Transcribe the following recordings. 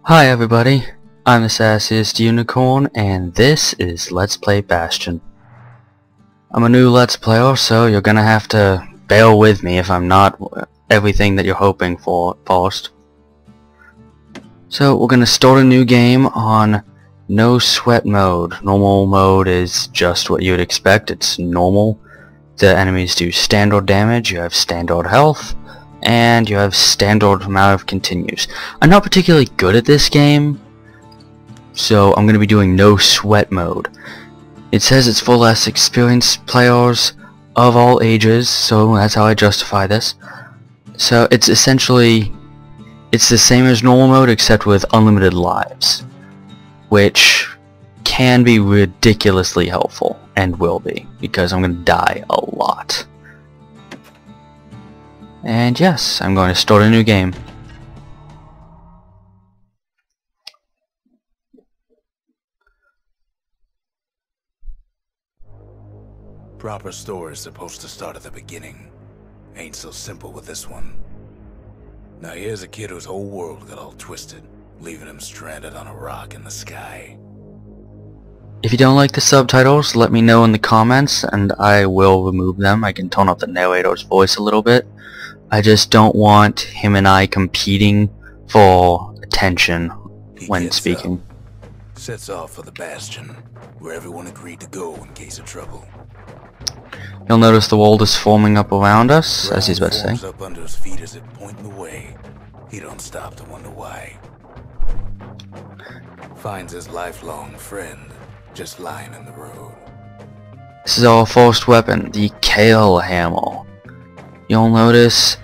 Hi everybody, I'm the Sassiest Unicorn, and this is Let's Play Bastion. I'm a new Let's Player, so you're gonna have to bear with me if I'm not everything that you're hoping for at first. So we're gonna start a new game on no sweat mode. Normal mode is just what you would expect. It's normal. The enemies do standard damage, you have standard health, and you have standard amount of continues. I'm not particularly good at this game, so I'm going to be doing no sweat mode. It says it's for less experienced players of all ages, so that's how I justify this. So it's essentially, it's the same as normal mode except with unlimited lives, which can be ridiculously helpful, and will be, because I'm going to die a lot. And yes, I'm going to start a new game. Proper story is supposed to start at the beginning. Ain't so simple with this one. Now here's a kid whose whole world got all twisted, leaving him stranded on a rock in the sky. If you don't like the subtitles, let me know in the comments and I will remove them. I can tone up the narrator's voice a little bit. I just don't want him and I competing for attention when speaking. Sets off for the Bastion, where everyone agreed to go in case of trouble. You'll notice the world is forming up around us, as he's about to say. Up under his feet as it pointing the way. He don't stop to wonder why. Finds his lifelong friend just lying in the road. This is our first weapon, the Kale Hammer. You'll notice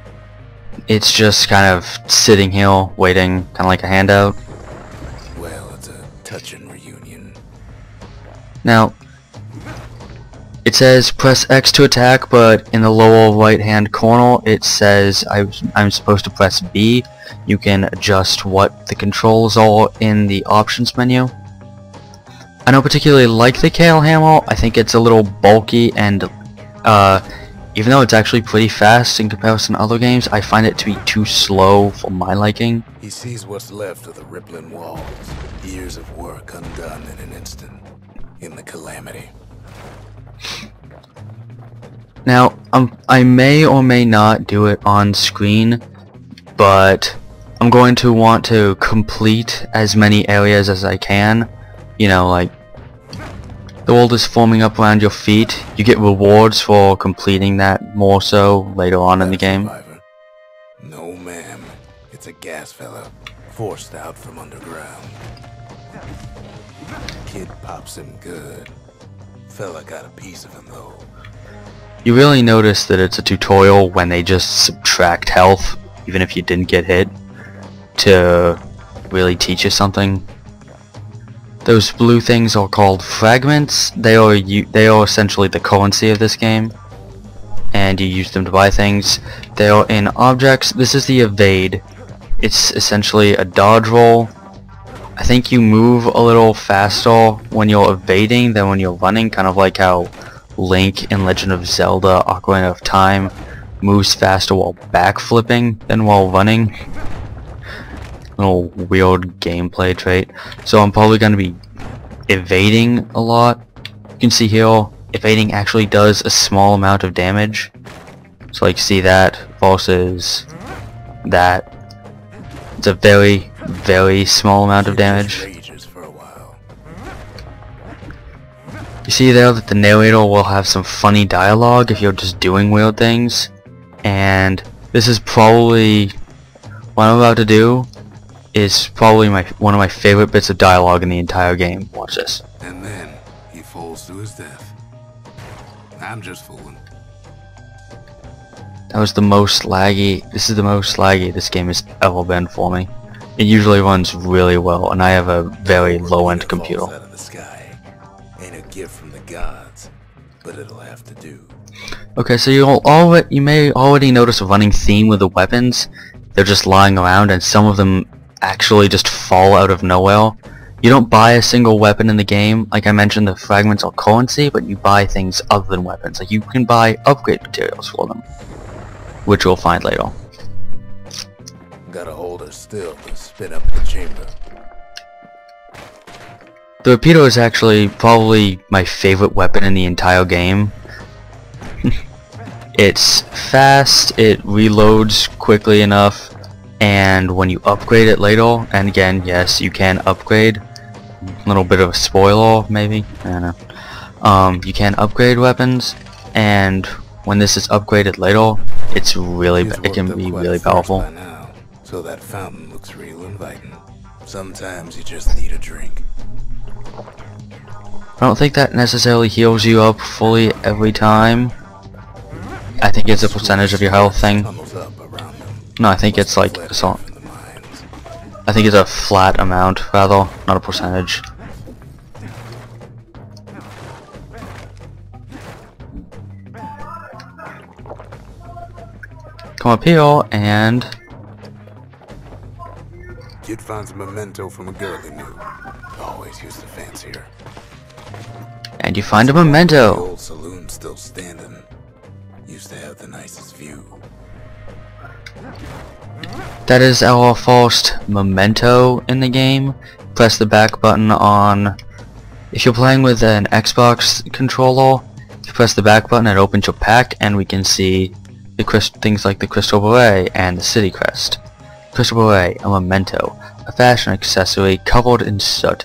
it's just kind of sitting here, waiting, kind of like a handout. Well, it's a touching reunion. Now, it says press X to attack, but in the lower right hand corner it says I'm supposed to press B. You can adjust what the controls are in the options menu. I don't particularly like the Kale Hammer. I think it's a little bulky, and even though it's actually pretty fast in comparison to other games, I find it to be too slow for my liking. He sees what's left of the rippling walls, years of work undone in an instant, in the calamity. Now, I may or may not do it on screen, but I'm going to want to complete as many areas as I can. You know, like, the world is forming up around your feet. You get rewards for completing that more so later on in the game. No ma'am, it's a gas fella, forced out from underground. Kid pops him good. Fella got a piece of him though. You really notice that it's a tutorial when they just subtract health, even if you didn't get hit, to really teach you something. Those blue things are called fragments. They are essentially the currency of this game, and you use them to buy things. They are in objects. This is the evade. It's essentially a dodge roll. I think you move a little faster when you're evading than when you're running, kind of like how Link in Legend of Zelda Ocarina of Time moves faster while backflipping than while running. Little weird gameplay trait. So I'm probably going to be evading a lot. You can see here, evading actually does a small amount of damage. So like, see that versus that. It's a very, very small amount of damage. You see there that the narrator will have some funny dialogue if you're just doing weird things. And this is probably, what I'm about to do is probably one of my favorite bits of dialogue in the entire game. Watch this. And then he falls to his death. I'm just fooling. That was the most laggy. This is the most laggy this game has ever been for me. It usually runs really well, and I have a very low-end computer. Out of the sky. Ain't a gift from the gods, but it'll have to do. Okay, so you may already notice a running theme with the weapons. They're just lying around, and some of them actually just fall out of nowhere. You don't buy a single weapon in the game. Like I mentioned, the fragments are currency, but you buy things other than weapons. Like, you can buy upgrade materials for them, which you'll find later. Gotta hold her still to spin up the chamber. The Rapido is actually probably my favorite weapon in the entire game. It's fast, it reloads quickly enough, and when you upgrade it later, and again, yes, you can upgrade. A little bit of a spoiler, maybe. I don't know. You can upgrade weapons, and when this is upgraded later, it's really it can be really powerful. Now, so that fountain looks real inviting. Sometimes you just need a drink. I don't think that necessarily heals you up fully every time. I think it's a percentage of your health thing. No, I think it's like I think it's a flat amount, rather, not a percentage. Come up here and Kid finds a memento from a girl he knew. Always used to fancy her. and you find a The memento. old saloon still standing. Used to have the nicest view. That is our first memento in the game. Press the back button on. If you're playing with an Xbox controller, you press the back button, it opens your pack, and we can see the things like the crystal beret and the city crest. Crystal beret, a memento, a fashion accessory covered in soot,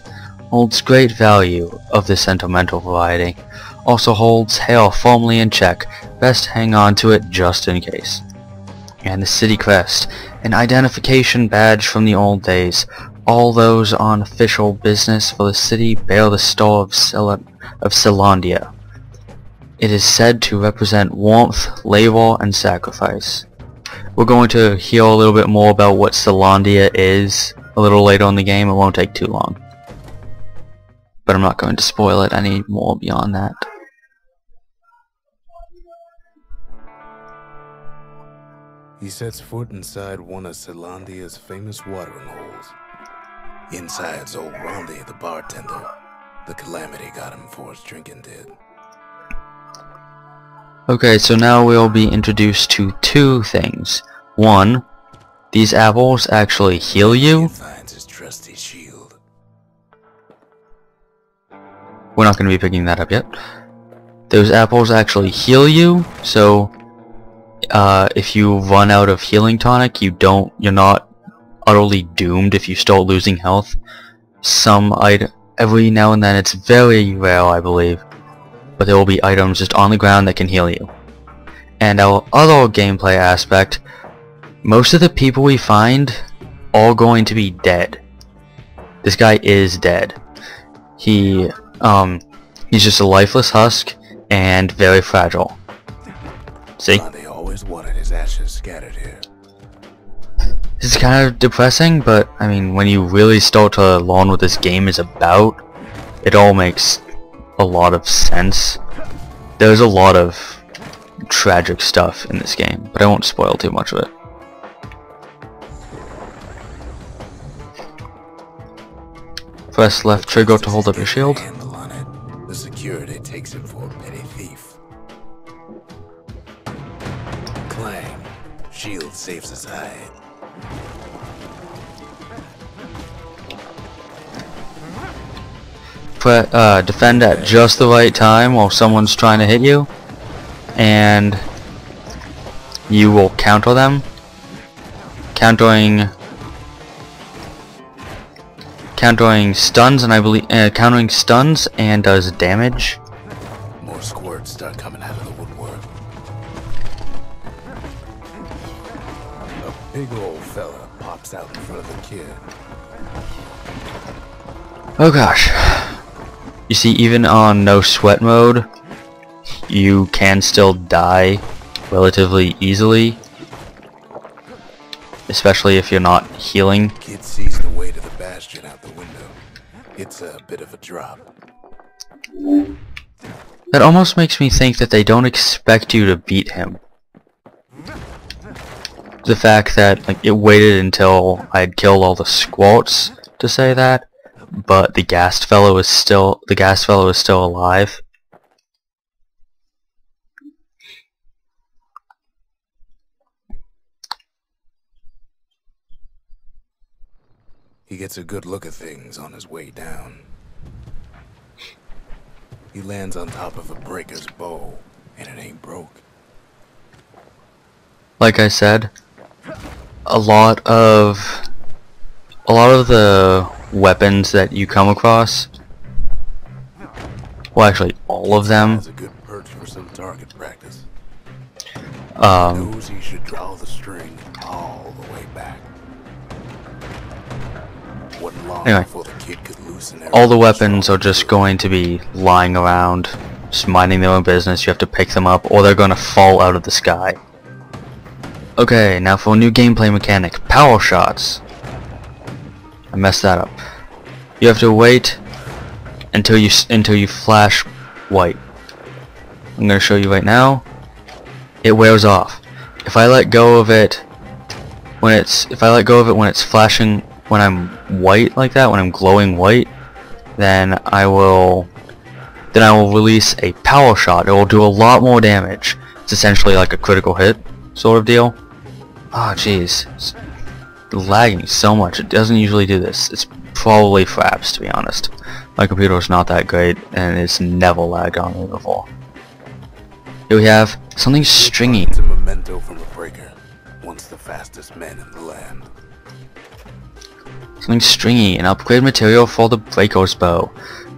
holds great value of the sentimental variety. Also holds hair firmly in check. Best hang on to it just in case. And the city crest, an identification badge from the old days. All those on official business for the city bear the star of Celandia. It is said to represent warmth, labor, and sacrifice. We're going to hear a little bit more about what Celandia is a little later in the game. It won't take too long. But I'm not going to spoil it any more beyond that. He sets foot inside one of Celandia's famous watering holes. Inside's old Rondi, the bartender. The calamity got him before his drinking did. Okay, so now we'll be introduced to two things. One, these apples actually heal you. He finds his trusty shield. We're not going to be picking that up yet. Those apples actually heal you, so if you run out of healing tonic, you're not utterly doomed if you start losing health. Every now and then, it's very rare, I believe, but there will be items just on the ground that can heal you. And our other gameplay aspect, most of the people we find are going to be dead. This guy is dead. He's just a lifeless husk and very fragile. See? Rondi always wanted his ashes scattered here. This is kind of depressing, but I mean, when you really start to learn what this game is about, it all makes a lot of sense. There's a lot of tragic stuff in this game, but I won't spoil too much of it. Press left trigger to hold up your shield. Handle on it. The security takes him for a petty thief. Clang. Shield saves his hide. Defend at just the right time while someone's trying to hit you, and you will counter them. Countering stuns, and I believe countering stuns and does damage. More squirts start coming out of the woodwork. A big old fella pops out in front of the kid. Oh gosh. You see, even on no sweat mode, you can still die relatively easily, especially if you're not healing. Kid sees the way to the Bastion out the window. It's a bit of a drop. That almost makes me think that they don't expect you to beat him. The fact that it waited until I'd killed all the squats to say that, but the gas fellow is still alive. He gets a good look at things on his way down. He lands on top of a breaker's bow, and it ain't broke. Like I said, a lot of the weapons that you come across, well, actually all of them, That's a good perch for some target practice. Knows he should draw the string all the way back. Wasn't long Anyway, before the kid could loosen all the weapons are just going to be lying around, just minding their own business. You have to pick them up, or they're going to fall out of the sky. Okay, now for a new gameplay mechanic, power shots. I messed that up. You have to wait until you flash white. I'm going to show you right now. It wears off. If I let go of it when it's flashing, when I'm white like that, when I'm glowing white, then I will release a power shot. It will do a lot more damage. It's essentially like a critical hit sort of deal. Ah, jeez, it's lagging so much. It doesn't usually do this. It's probably fraps, to be honest. My computer is not that great, and it's never lagged on me before. Here we have something stringy. It's a memento from a breaker, once the fastest man in the land. Something stringy, an upgrade material for the breaker's bow.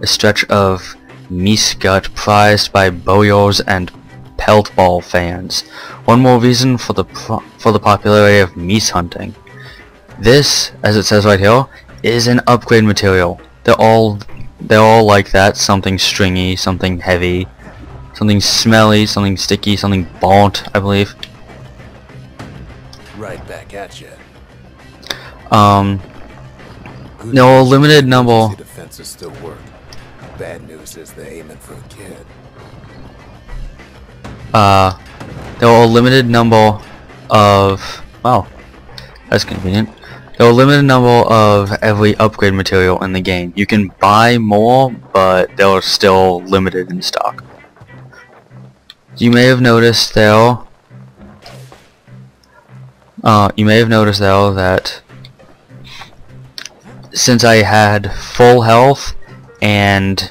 A stretch of meat gut prized by bowyers and pelt ball fans. One more reason for the popularity of meat hunting. This, as it says right here, is an upgrade material. They're all like that. Something stringy, something heavy, something smelly, something sticky, something burnt, I believe. Right back at you. No, a limited number. The defenses still work. Bad news is they're aiming for the kid. There are a limited number of... Wow, that's convenient. There are a limited number of every upgrade material in the game. You can buy more, but they are still limited in stock. You may have noticed there... that since I had full health and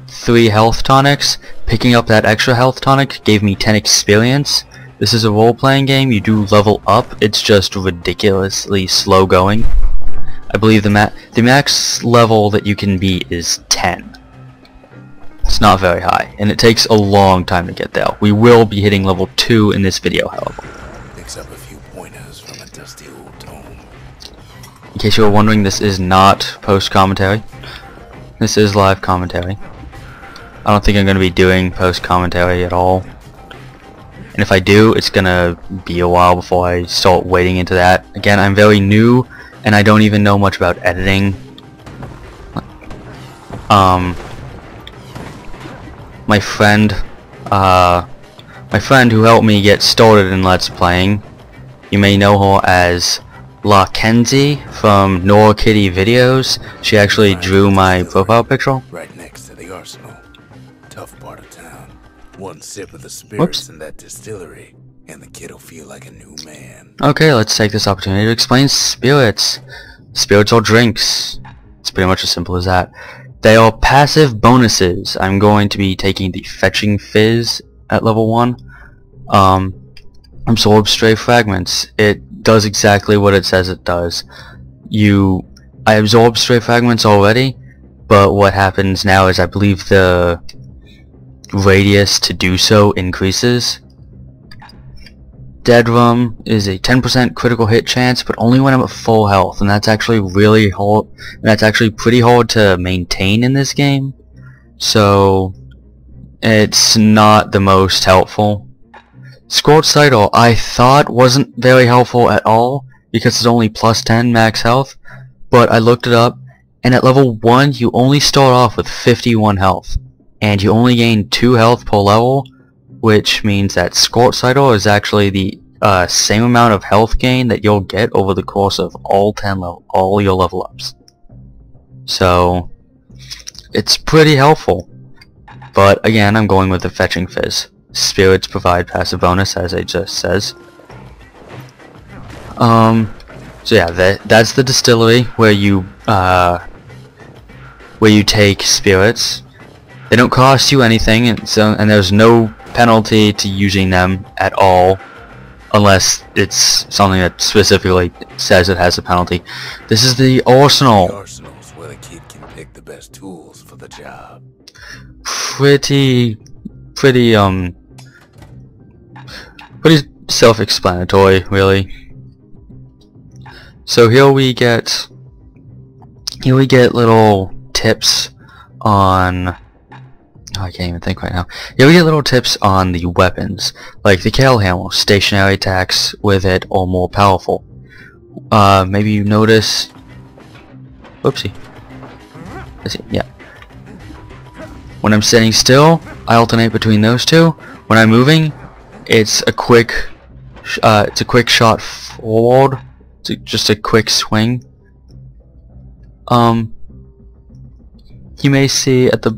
3 health tonics, picking up that extra health tonic gave me 10 experience. This is a role-playing game. You do level up. It's just ridiculously slow going. I believe the max level that you can be is 10. It's not very high, and it takes a long time to get there. We will be hitting level 2 in this video, however. Picks up a few pointers from a dusty old tome. In case you were wondering, this is not post-commentary. This is live commentary. I don't think I'm going to be doing post-commentary at all. And if I do, it's going to be a while before I start wading into that. Again, I'm very new, and I don't even know much about editing. My friend who helped me get started in Let's Playing, you may know her as La Kenzie from Nora Kitty Videos. She actually drew my profile picture. Right next to the arsenal. Tough part of town. One sip of the spirits in that distillery, and the kid'll feel like a new man. Okay, let's take this opportunity to explain spirits. Spirits are drinks. It's pretty much as simple as that. They are passive bonuses. I'm going to be taking the Fetching Fizz at level 1. Absorb Stray Fragments. It does exactly what it says it does. I absorbed Stray Fragments already, but what happens now is I believe the radius to do so increases. Dead Rum is a 10% critical hit chance, but only when I'm at full health, and that's actually really hard. And that's actually pretty hard to maintain in this game, so it's not the most helpful. Scorch Cider I thought wasn't very helpful at all because it's only plus 10 max health, but I looked it up, and at level 1 you only start off with 51 health, and you only gain 2 health per level, which means that Scorch Cider is actually the same amount of health gain that you'll get over the course of all your level ups. So it's pretty helpful. But again, I'm going with the Fetching Fizz. Spirits provide passive bonus, as it just says. So yeah, that's the distillery where you take spirits. They don't cost you anything, and there's no penalty to using them at all, unless it's something that specifically says it has a penalty. This is the arsenal. The arsenal's where the kid can pick the best tools for the job. Pretty self-explanatory, really. So here we get little tips on, oh, I can't even think right now. Here we get little tips on the weapons, like the Kale Hammer. Stationary attacks with it are more powerful. Maybe you notice, whoopsie. Yeah. When I'm standing still, I alternate between those two. When I'm moving, it's a quick shot forward. It's just a quick swing. You may see at the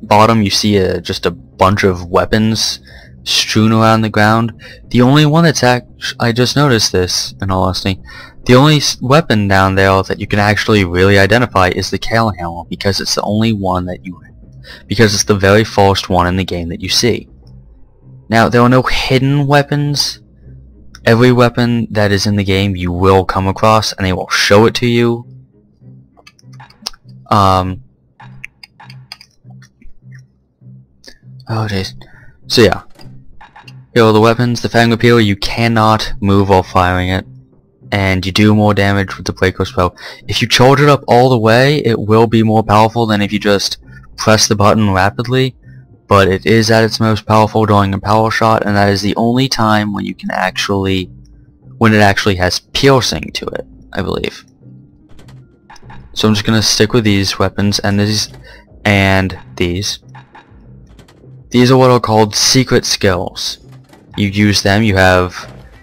bottom, you see just a bunch of weapons strewn around the ground. The only one that's I just noticed this, in all honesty. The only weapon down there that you can actually really identify is the Kale Hammer, because it's the only one because it's the very first one in the game that you see. Now, there are no hidden weapons. Every weapon that is in the game you will come across, and they will show it to you. Oh jeez. So yeah. Here are the weapons. The Fang Repealer, you cannot move while firing it, and you do more damage with the Breaker spell. If you charge it up all the way, it will be more powerful than if you just press the button rapidly, but it is at its most powerful during a power shot, and that is the only time when it actually has piercing to it, I believe. So I'm just gonna stick with these weapons and these. These are what are called secret skills. You use them, you have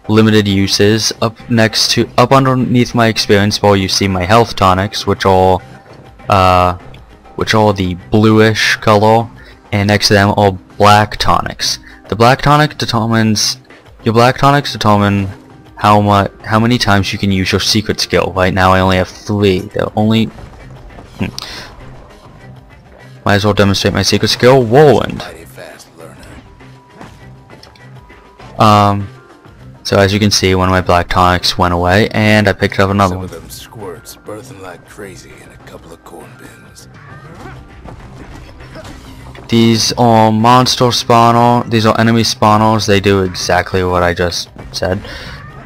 limited uses. Up underneath my experience bar, you see my health tonics, which are the bluish color, and next to them are black tonics. Your black tonics determine how many times you can use your secret skill. Right now I only have 3. They're only might as well demonstrate my secret skill, Whirlwind. So as you can see, one of my black tonics went away, and I picked up another one. Some of them squirts birthing like crazy in a couple of corn bins. These are monster spawner. These are enemy spawners. They do exactly what I just said.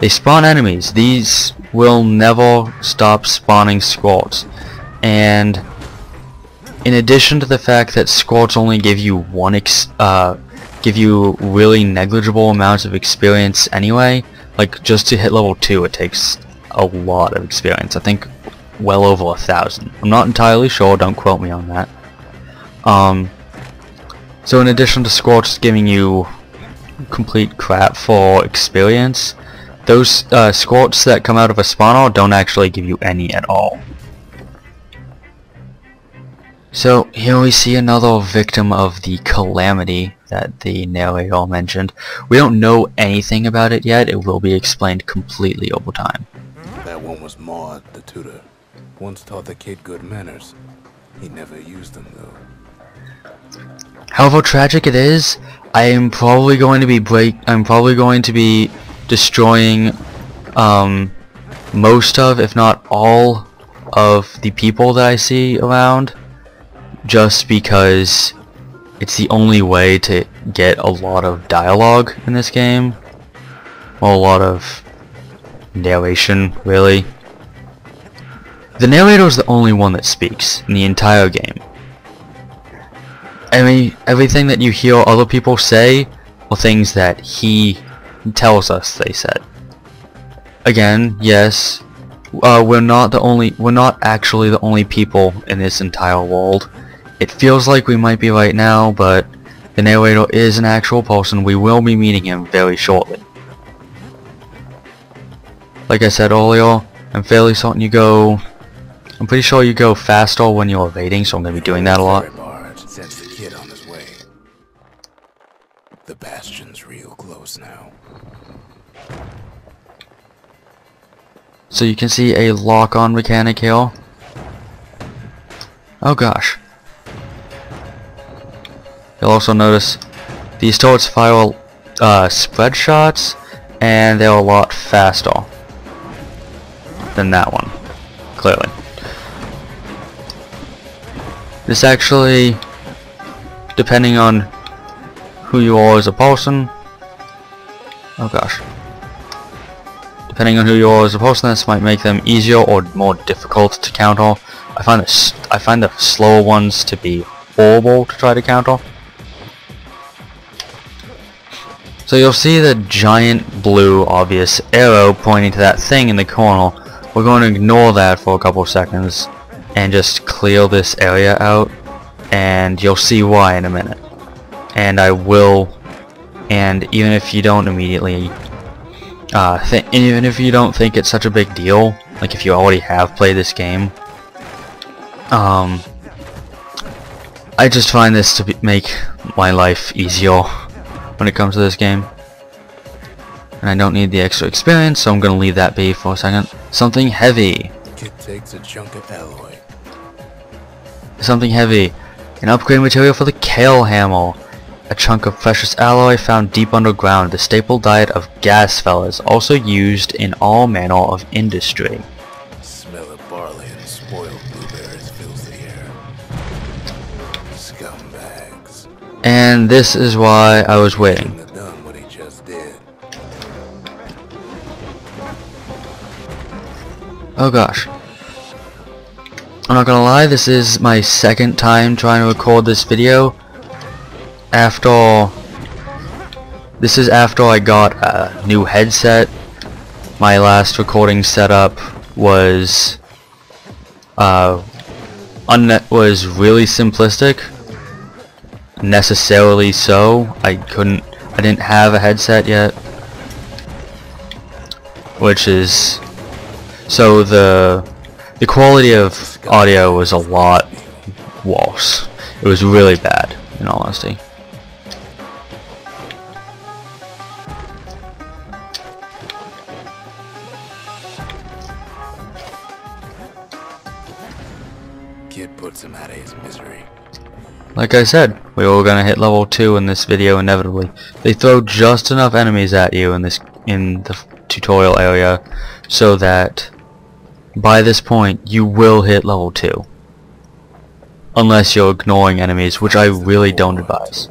They spawn enemies. These will never stop spawning squirts. And in addition to the fact that squirts only give you really negligible amounts of experience anyway, like just to hit level 2 it takes a lot of experience. I think well over 1,000. I'm not entirely sure, don't quote me on that. So in addition to squirts giving you complete crap for experience, those squirts that come out of a spawner don't actually give you any at all. So here we see another victim of the calamity that the narrator mentioned. We don't know anything about it yet. It will be explained completely over time. That one was Maud, the tutor. Once taught the kid good manners. He never used them though. However tragic it is, I'm probably going to be destroying most of, if not all, of the people that I see around, just because it's the only way to get a lot of dialogue in this game, or a lot of narration, really. The narrator is the only one that speaks in the entire game. I mean, everything that you hear other people say are things that he tells us they said. Again, yes, we're not actually the only people in this entire world. It feels like we might be right now, but the narrator is an actual person. We will be meeting him very shortly. Like I said earlier, I'm fairly certain I'm pretty sure you go faster when you're evading, so I'm going to be doing that a lot. Sends the kid on his way. The Bastion's real close now. So you can see a lock-on mechanic here. Oh gosh. You'll also notice these turrets fire spread shots, and they're a lot faster than that one, clearly. This actually, depending on who you are as a person, oh gosh. Depending on who you are as a person, this might make them easier or more difficult to counter. I find the slower ones to be horrible to try to counter. So you'll see the giant blue obvious arrow pointing to that thing in the corner. We're going to ignore that for a couple of seconds and just clear this area out, and you'll see why in a minute. And I will, and even if you don't immediately even if you don't think it's such a big deal, like if you already have played this game, I just find this to make my life easier when it comes to this game, and I don't need the extra experience, so I'm gonna leave that be for a second. Something heavy. Kid takes a chunk of alloy. Something heavy. An upgrade material for the Kale Hammer. A chunk of precious alloy found deep underground. The staple diet of gas fellas, also used in all manner of industry. Smell of barley and spoiled blueberries fills the air. Scumbags. And this is why I was waiting. Shouldn't have done what he just did. Oh gosh. I'm not gonna lie, this is my second time trying to record this video. This is after I got a new headset. My last recording setup was really simplistic, necessarily so. I didn't have a headset yet, which is so the quality of audio was a lot worse. It was really bad, in all honesty. Kid puts him out of his misery. Like I said, we were gonna hit level 2 in this video inevitably. They throw just enough enemies at you in the tutorial area so that by this point you will hit level 2. Unless you're ignoring enemies, which I really don't advise.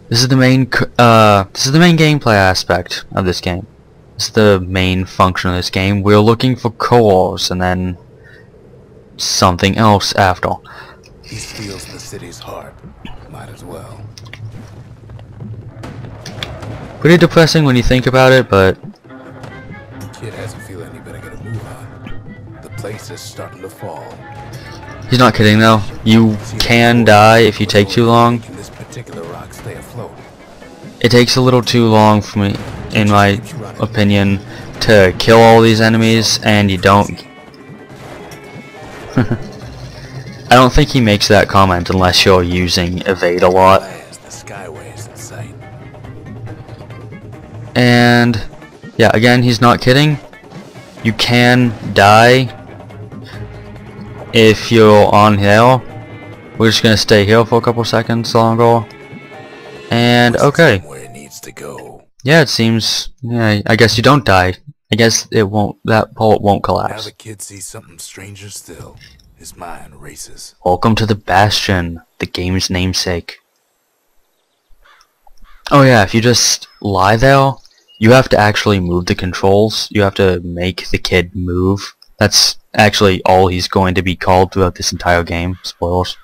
This is the main gameplay aspect of this game. This is the main function of this game. We're looking for cores and then something else after. He steals the city's heart. Might as well. Pretty depressing when you think about it, but Kid has a feeling he better get a move on. The place is starting to fall. he's not kidding though. You can die if you take too long. Can this particular rock stay afloat? It takes a little too long for me, in my opinion, to kill all these enemies, and you don't. I don't think he makes that comment unless you're using evade a lot. The skyways in sight. And yeah, again, he's not kidding. You can die if you're on here. We're just gonna stay here for a couple seconds longer. And okay. Where it needs to go. Yeah, it seems. Yeah, I guess you don't die. I guess it won't. That port won't Now collapse. the kid sees something stranger still. His mind races. Welcome to the Bastion, the game's namesake. Oh yeah, if you just lie there, you have to actually move the controls. You have to make the kid move. That's actually all he's going to be called throughout this entire game. Spoilers.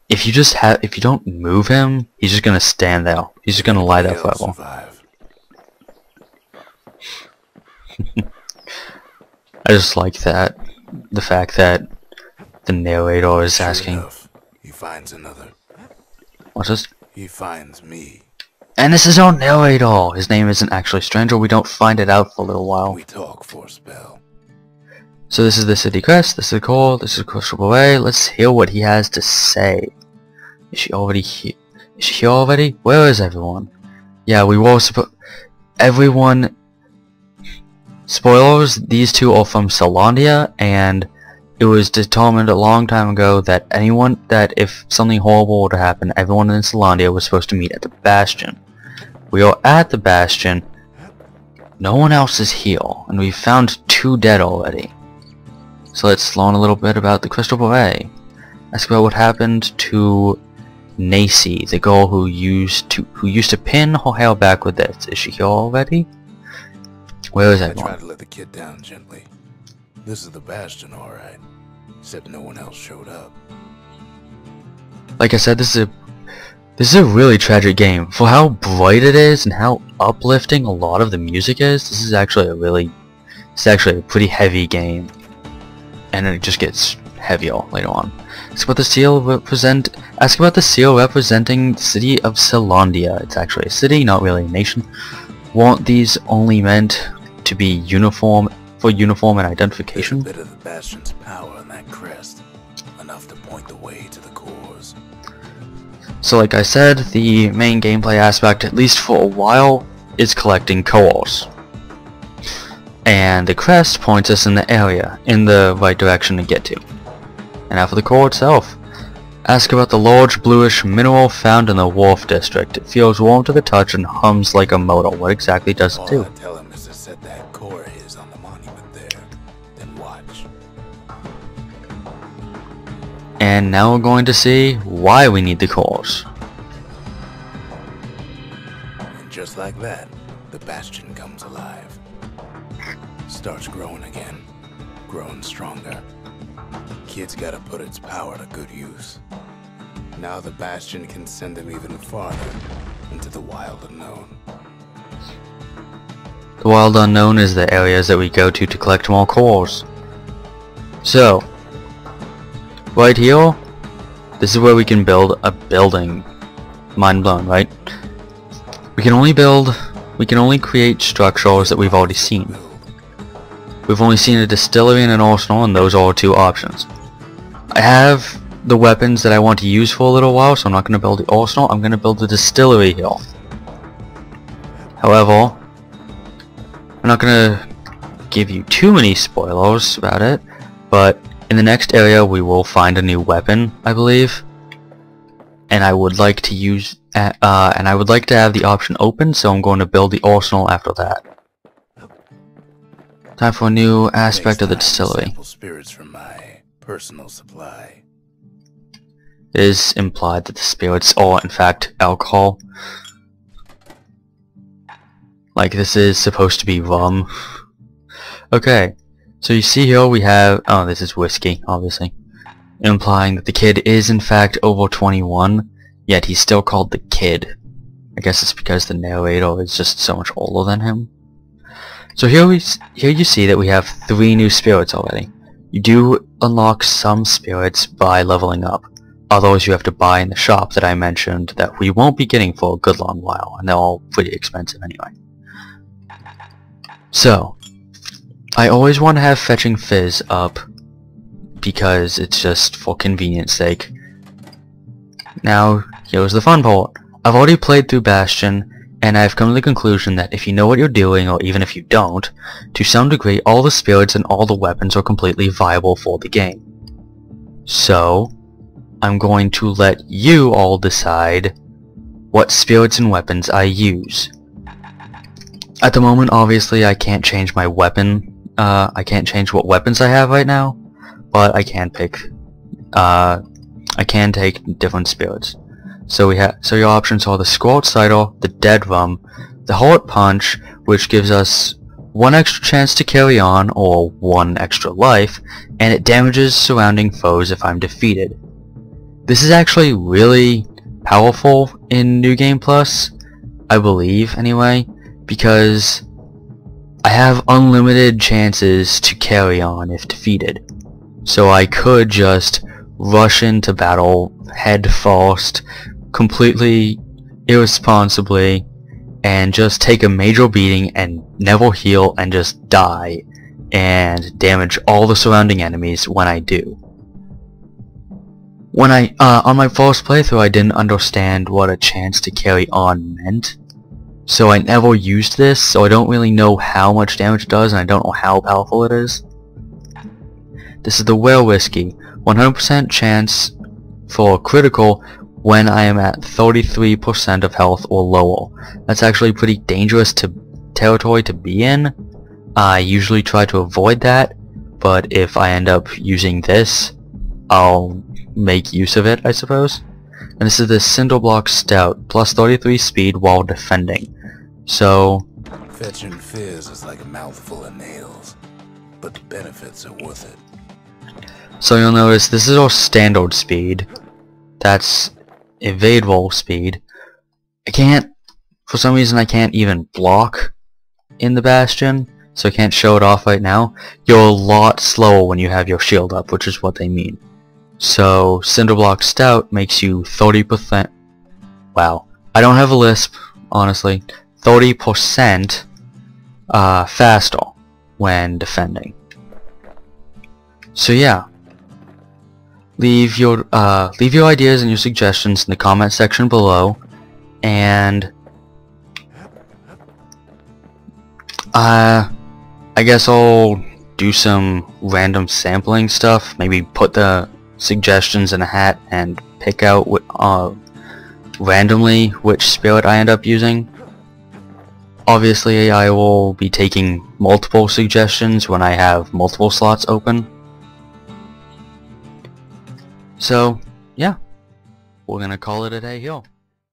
If you don't move him, he's just gonna stand there. He's just gonna lie there forever. I just like that. The fact that the narrator is asking. Enough, he finds another. What's this? He finds me. And this is our narrator. His name isn't actually Stranger. We don't find it out for a little while. We talk for a spell. So this is the city crest. This is the core. This is Crucible Way. Let's hear what he has to say. Is she already here? Is she here already? Where is everyone? Yeah, we were supposed. everyone... Spoilers, these two are from Celandia, and it was determined a long time ago that if something horrible were to happen, everyone in Celandia was supposed to meet at the Bastion. We are at the Bastion. No one else is here, and we've found 2 dead already. So let's learn a little bit about the Crystal Beret. Ask about what happened to Nacy, the girl who used to pin her hair back with this. Is she here already? Where is everyone? I tried to let the kid down gently. This is the Bastion, alright. Except no one else showed up. Like I said, this is a really tragic game. For how bright it is and how uplifting a lot of the music is, this is actually a pretty heavy game. And it just gets heavier later on. Ask about the seal representing the city of Celandia. It's actually a city, not really a nation. Weren't these only meant to be uniform and identification? There's a bit of the Bastion's power in that crest, enough to point the way to the cores. So like I said, the main gameplay aspect, at least for a while, is collecting cores. And the crest points us in the right direction to get to. And now for the core itself. Ask about the large bluish mineral found in the Wharf District. It feels warm to the touch and hums like a motor. What exactly does it do? All I tell him is to set that core of his on the monument there, then watch. And now we're going to see why we need the cores. And just like that, the Bastion comes alive. Starts growing again, growing stronger. Kid's gotta put its power to good use. Now the Bastion can send him even farther into the wild unknown. The wild unknown is the areas that we go to collect more cores. So, right here, this is where we can build a building. Mind blown, right? We can only create structures that we've already seen. We've only seen a distillery and an arsenal, and those are our 2 options. I have the weapons that I want to use for a little while, so I'm not going to build the arsenal, I'm going to build the distillery here. However, I'm not going to give you too many spoilers about it, but in the next area we will find a new weapon, I believe. And I would like to have the option open, so I'm going to build the arsenal after that. Time for a new aspect of the distillery. Sample spirits from my personal supply. It is implied that the spirits are in fact alcohol. Like this is supposed to be rum. Okay, so you see here we have, oh, this is whiskey, obviously. Implying that the kid is in fact over 21, yet he's still called the kid. I guess it's because the narrator is just so much older than him. So here you see that we have 3 new spirits already. You do unlock some spirits by leveling up. Others you have to buy in the shop that I mentioned that we won't be getting for a good long while, and they're all pretty expensive anyway. So, I always want to have Fetching Fizz up because it's just for convenience sake. Now, here's the fun part. I've already played through Bastion, and I've come to the conclusion that if you know what you're doing, or even if you don't, to some degree all the spirits and all the weapons are completely viable for the game. So, I'm going to let you all decide what spirits and weapons I use. At the moment, obviously, I can't change my weapon. I can't change what weapons I have right now, but I can pick. I can take different spirits. So your options are the Squirt Cider, the Dead Rum, the Heart Punch, which gives us 1 extra chance to carry on, or 1 extra life, and it damages surrounding foes if I'm defeated. This is actually really powerful in New Game Plus, I believe anyway, because I have unlimited chances to carry on if defeated. So I could just rush into battle head first, completely irresponsibly, and just take a major beating and never heal and just die and damage all the surrounding enemies when I do. When on my first playthrough I didn't understand what a chance to carry on meant, So I never used this, so I don't really know how much damage it does, and I don't know how powerful it is. This is the whale whiskey. 100% chance for critical when I am at 33% of health or lower. That's actually pretty dangerous territory to be in. I usually try to avoid that, but if I end up using this, I'll make use of it, I suppose. And this is the Cinderblock Stout, plus 33 speed while defending. So, Fetching fizz is like a mouthful of nails, but the benefits are worth it. so you'll notice this is our standard speed. That's evade roll speed. For some reason I can't even block in the Bastion, so I can't show it off right now. You're a lot slower when you have your shield up, which is what they mean. So Cinderblock Stout makes you 30%. Wow, I don't have a lisp, honestly. 30% faster when defending. So yeah, leave your ideas and your suggestions in the comment section below, and I guess I'll do some random sampling stuff. Maybe put the suggestions in a hat and pick out randomly which spirit I end up using. Obviously I will be taking multiple suggestions when I have multiple slots open. So yeah, we're gonna call it a day here.